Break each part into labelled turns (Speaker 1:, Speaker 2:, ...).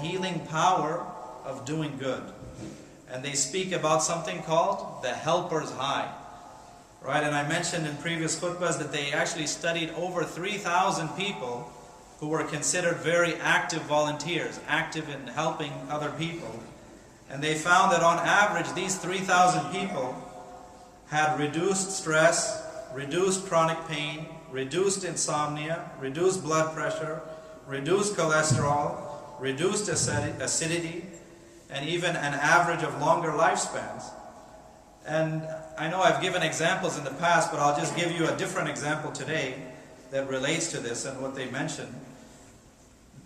Speaker 1: healing power of doing good. And they speak about something called the helper's high. Right? And I mentioned in previous khutbas that they actually studied over 3,000 people who were considered very active volunteers, active in helping other people. And they found that on average, these 3,000 people had reduced stress, reduced chronic pain, reduced insomnia, reduced blood pressure, reduced cholesterol, reduced acidity, and even an average of longer lifespans. And I know I've given examples in the past, but I'll just give you a different example today that relates to this and what they mentioned.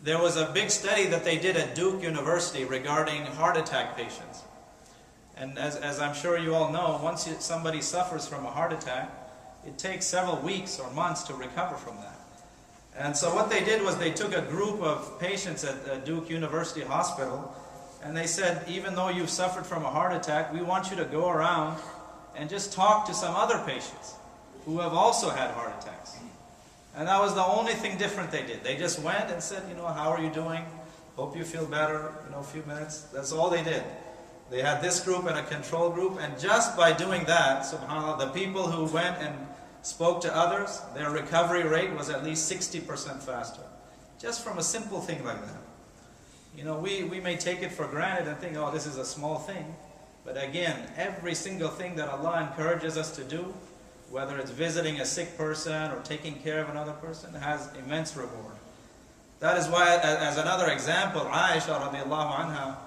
Speaker 1: There was a big study that they did at Duke University regarding heart attack patients. And as I'm sure you all know, once somebody suffers from a heart attack, it takes several weeks or months to recover from that. And so what they did was they took a group of patients at Duke University Hospital, and they said, even though you've suffered from a heart attack, we want you to go around and just talk to some other patients who have also had heart attacks. And that was the only thing different they did. They just went and said, how are you doing? Hope you feel better, a few minutes. That's all they did. They had this group and a control group, and just by doing that, subhanAllah, the people who went and spoke to others, their recovery rate was at least 60% faster. Just from a simple thing like that. We may take it for granted and think, oh, this is a small thing. But again, every single thing that Allah encourages us to do, whether it's visiting a sick person or taking care of another person, has immense reward. That is why, as another example, Aisha radiallahu anha,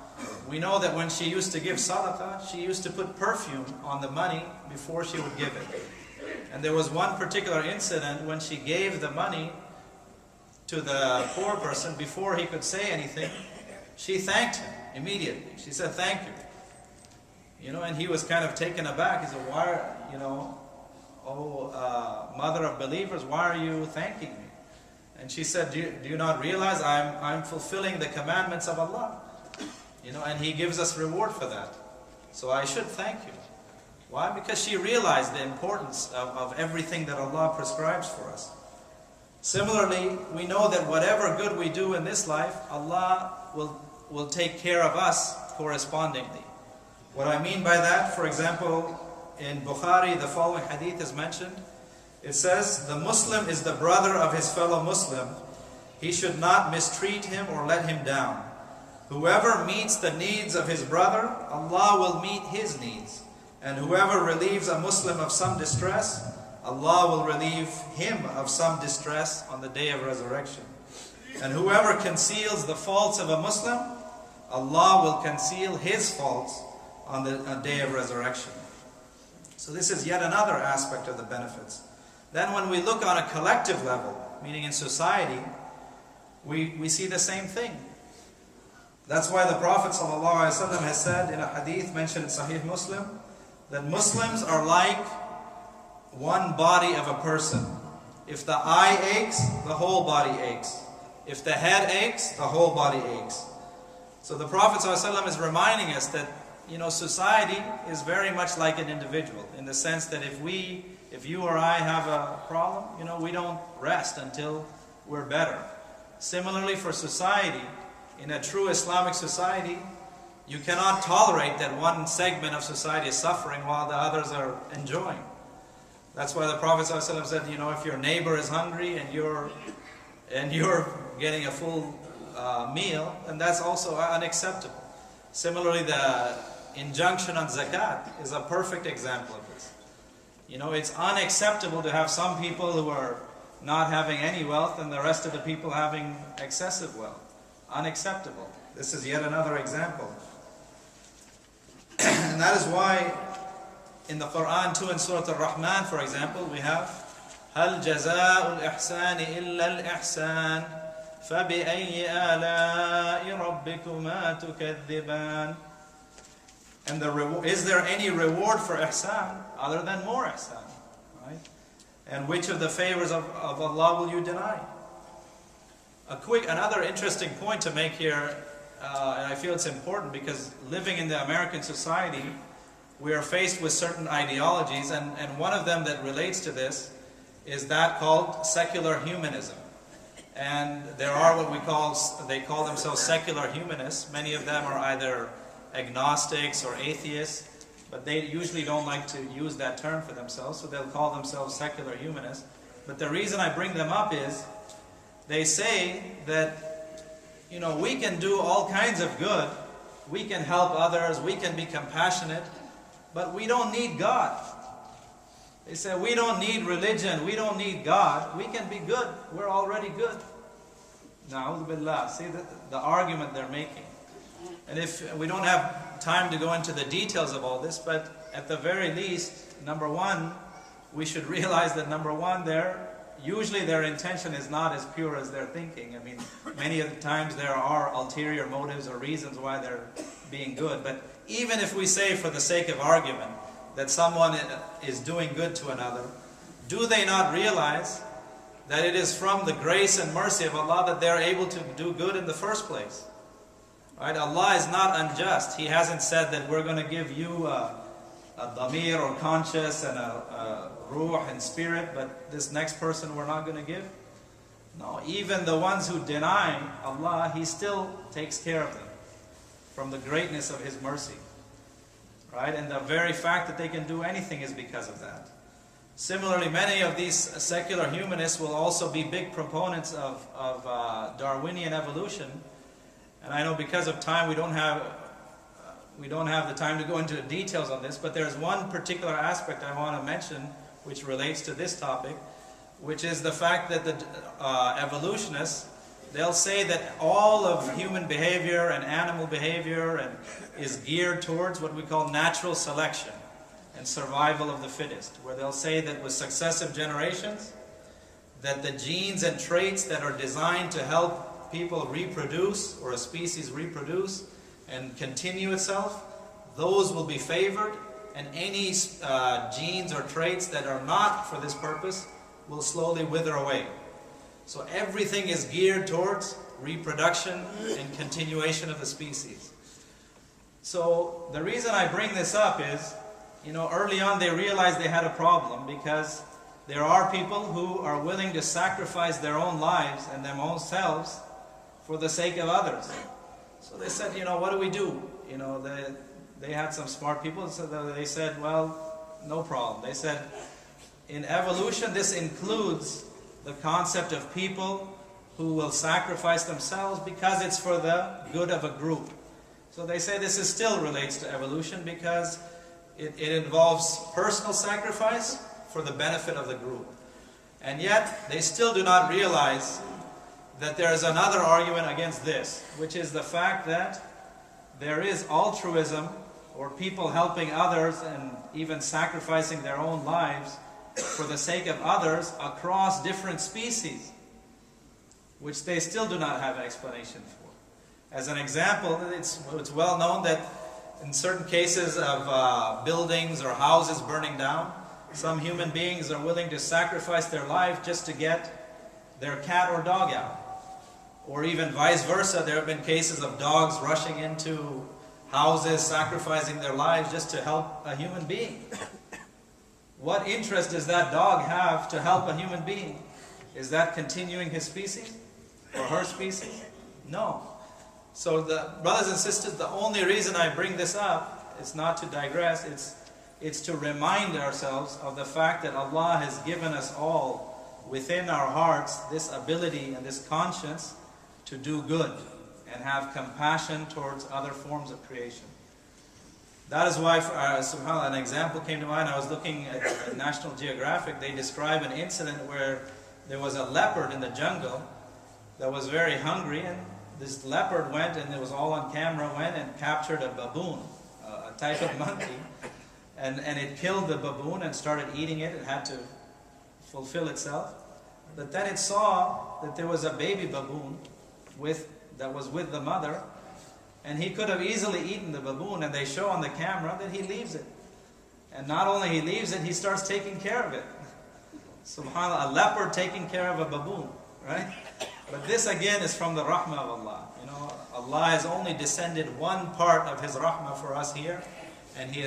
Speaker 1: we know that when she used to give sadaqah, she used to put perfume on the money before she would give it. And there was one particular incident when she gave the money to the poor person before he could say anything. She thanked him immediately. She said, thank you. And he was kind of taken aback. He said, why, mother of believers, why are you thanking me? And she said, do you not realize I'm fulfilling the commandments of Allah? And He gives us reward for that. So I should thank you. Why? Because she realized the importance of everything that Allah prescribes for us. Similarly, we know that whatever good we do in this life, Allah will take care of us correspondingly. What I mean by that, for example, in Bukhari, the following hadith is mentioned. It says, the Muslim is the brother of his fellow Muslim. He should not mistreat him or let him down. Whoever meets the needs of his brother, Allah will meet his needs. And whoever relieves a Muslim of some distress, Allah will relieve him of some distress on the day of resurrection. And whoever conceals the faults of a Muslim, Allah will conceal his faults on the day of resurrection. So this is yet another aspect of the benefits. Then when we look on a collective level, meaning in society, we see the same thing. That's why the Prophet ﷺ has said in a hadith mentioned in Sahih Muslim, that Muslims are like one body of a person. If the eye aches, the whole body aches. If the head aches, the whole body aches. So the Prophet ﷺ is reminding us that society is very much like an individual, in the sense that if you or I have a problem, we don't rest until we're better. Similarly for society, in a true Islamic society, you cannot tolerate that one segment of society is suffering while the others are enjoying. That's why the Prophet ﷺ said, if your neighbor is hungry and you're getting a full meal, then that's also unacceptable. Similarly, the injunction on zakat is a perfect example of this. It's unacceptable to have some people who are not having any wealth and the rest of the people having excessive wealth. Unacceptable. This is yet another example. And that is why in the Quran too, in Surah Al-Rahman, for example, we have هَلْ جَزَاءُ الْإِحْسَانِ إِلَّا الْإِحْسَانِ فَبِأَيِّ آلَاءِ رَبِّكُمَا تُكَذِّبَانِ. And is there any reward for ihsan other than more ihsan? Right? And which of the favors of Allah will you deny? Another interesting point to make here, and I feel it's important because living in the American society, we are faced with certain ideologies, and one of them that relates to this is that called secular humanism. And there are what they call themselves secular humanists. Many of them are either agnostics or atheists, but they usually don't like to use that term for themselves, so they'll call themselves secular humanists. But the reason I bring them up is, they say that, we can do all kinds of good, we can help others, we can be compassionate, but we don't need God. They say, we don't need religion, we don't need God, we can be good, we're already good. Na'udhu billah. See the argument they're making. And if we don't have time to go into the details of all this, but at the very least, number one, we should realize that number one, usually their intention is not as pure as they're thinking. I mean, many of the times there are ulterior motives or reasons why they're being good. But even if we say, for the sake of argument, that someone is doing good to another, do they not realize that it is from the grace and mercy of Allah that they're able to do good in the first place? Right? Allah is not unjust. He hasn't said that we're going to give you a damir or conscious and a ruh and spirit, but this next person we're not going to give. No, even the ones who deny Allah, He still takes care of them from the greatness of His mercy. Right? And the very fact that they can do anything is because of that. Similarly, many of these secular humanists will also be big proponents of Darwinian evolution. And I know because of time we don't have the time to go into the details on this, but there's one particular aspect I want to mention which relates to this topic, which is the fact that the evolutionists, they'll say that all of human behavior and animal behavior is geared towards what we call natural selection and survival of the fittest, where they'll say that with successive generations, that the genes and traits that are designed to help people reproduce, or a species reproduce and continue itself, those will be favored, and any genes or traits that are not for this purpose will slowly wither away. So everything is geared towards reproduction and continuation of the species. So the reason I bring this up is, early on they realized they had a problem, because there are people who are willing to sacrifice their own lives and their own selves for the sake of others. So they said, what do we do? They had some smart people, so they said, well, no problem. They said, in evolution, this includes the concept of people who will sacrifice themselves because it's for the good of a group. So they say this still relates to evolution because it involves personal sacrifice for the benefit of the group. And yet, they still do not realize that there is another argument against this, which is the fact that there is altruism, or people helping others and even sacrificing their own lives for the sake of others across different species, which they still do not have an explanation for. As an example, it's well known that in certain cases of buildings or houses burning down, some human beings are willing to sacrifice their life just to get their cat or dog out. Or even vice versa, there have been cases of dogs rushing into houses, sacrificing their lives just to help a human being. What interest does that dog have to help a human being? Is that continuing his species or her species? No. So the brothers and sisters, the only reason I bring this up is not to digress, it's to remind ourselves of the fact that Allah has given us all within our hearts this ability and this conscience to do good and have compassion towards other forms of creation. That is why, subhanAllah, an example came to mind. I was looking at National Geographic. They describe an incident where there was a leopard in the jungle that was very hungry, and this leopard went, and it was all on camera, went and captured a baboon, a type of monkey, and it killed the baboon and started eating it. It had to fulfill itself. But then it saw that there was a baby baboon that was with the mother, and he could have easily eaten the baboon, and they show on the camera that he leaves it. And not only he leaves it, he starts taking care of it. SubhanAllah, a leopard taking care of a baboon, right? But this again is from the rahmah of Allah. Allah has only descended one part of His rahmah for us here, and He has